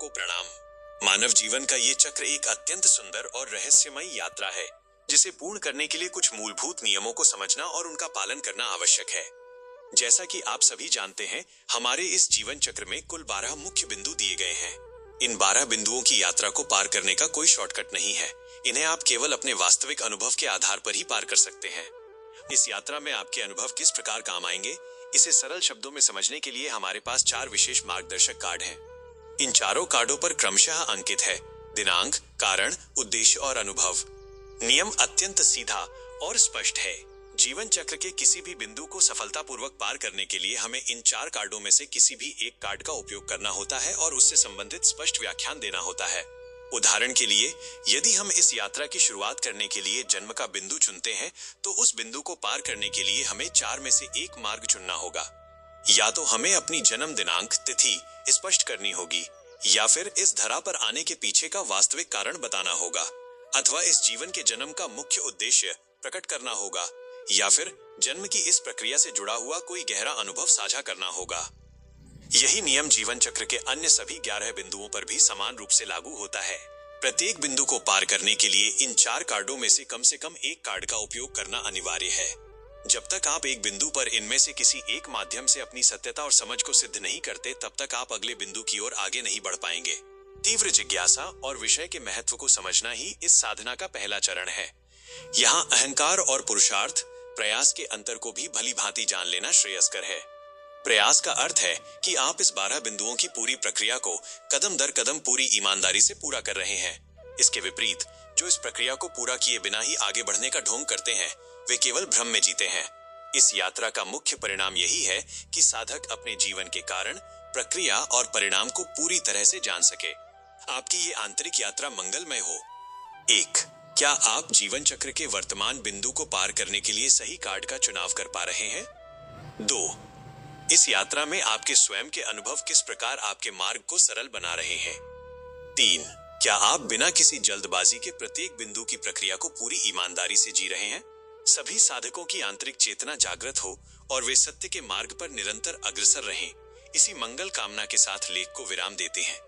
को प्रणाम। मानव जीवन का ये चक्र एक अत्यंत सुंदर और रहस्यमयी यात्रा है, जिसे पूर्ण करने के लिए कुछ मूलभूत नियमों को समझना और उनका पालन करना आवश्यक है। जैसा कि आप सभी जानते हैं, हमारे इस जीवन चक्र में कुल 12 मुख्य बिंदु दिए गए हैं। इन 12 बिंदुओं की यात्रा को पार करने का कोई शॉर्टकट नहीं है। इन्हें आप केवल अपने वास्तविक अनुभव के आधार पर ही पार कर सकते हैं। इस यात्रा में आपके अनुभव किस प्रकार काम आएंगे, इसे सरल शब्दों में समझने के लिए हमारे पास 4 विशेष मार्गदर्शक कार्ड हैं। इन चारों कार्डों पर क्रमशः अंकित है दिनांक, कारण, उद्देश्य और अनुभव। नियम अत्यंत सीधा और स्पष्ट है। जीवन चक्र के किसी भी बिंदु को सफलतापूर्वक पार करने के लिए हमें इन 4 कार्डों में से किसी भी एक कार्ड का उपयोग करना होता है और उससे संबंधित स्पष्ट व्याख्यान देना होता है। उदाहरण के लिए, यदि हम इस यात्रा की शुरुआत करने के लिए जन्म का बिंदु चुनते हैं, तो उस बिंदु को पार करने के लिए हमें 4 में से एक मार्ग चुनना होगा। या तो हमें अपनी जन्म दिनांक तिथि स्पष्ट करनी होगी, या फिर इस धरा पर आने के पीछे का वास्तविक कारण बताना होगा, अथवा इस जीवन के जन्म का मुख्य उद्देश्य प्रकट करना होगा, या फिर जन्म की इस प्रक्रिया से जुड़ा हुआ कोई गहरा अनुभव साझा करना होगा। यही नियम जीवन चक्र के अन्य सभी 11 बिंदुओं पर भी समान रूप से लागू होता है। प्रत्येक बिंदु को पार करने के लिए इन 4 कार्डों में से कम एक कार्ड का उपयोग करना अनिवार्य है। जब तक आप एक बिंदु पर इनमें से किसी एक माध्यम से अपनी सत्यता और समझ को सिद्ध नहीं करते, तब तक आप अगले बिंदु की ओर आगे नहीं बढ़ पाएंगे। तीव्र जिज्ञासा और विषय के महत्व को समझना ही इस साधना का पहला चरण है। यहाँ अहंकार और पुरुषार्थ, प्रयास के अंतर को भी भली भांति जान लेना श्रेयस्कर है। प्रयास का अर्थ है कि आप इस 12 बिंदुओं की पूरी प्रक्रिया को कदम दर कदम पूरी ईमानदारी से पूरा कर रहे हैं। इसके विपरीत, जो इस प्रक्रिया को पूरा किए बिना ही आगे बढ़ने का ढोंग करते हैं, वे केवल भ्रम में जीते हैं। इस यात्रा का मुख्य परिणाम यही है कि साधक अपने जीवन के कारण, प्रक्रिया और परिणाम को पूरी तरह से जान सके। आपकी ये आंतरिक यात्रा मंगलमय हो। 1. क्या आप जीवन चक्र के वर्तमान बिंदु को पार करने के लिए सही कार्ड का चुनाव कर पा रहे हैं? 2. इस यात्रा में आपके स्वयं के अनुभव किस प्रकार आपके मार्ग को सरल बना रहे हैं? 3. क्या आप बिना किसी जल्दबाजी के प्रत्येक बिंदु की प्रक्रिया को पूरी ईमानदारी से जी रहे हैं? सभी साधकों की आंतरिक चेतना जागृत हो और वे सत्य के मार्ग पर निरंतर अग्रसर रहें। इसी मंगल कामना के साथ लेख को विराम देते हैं।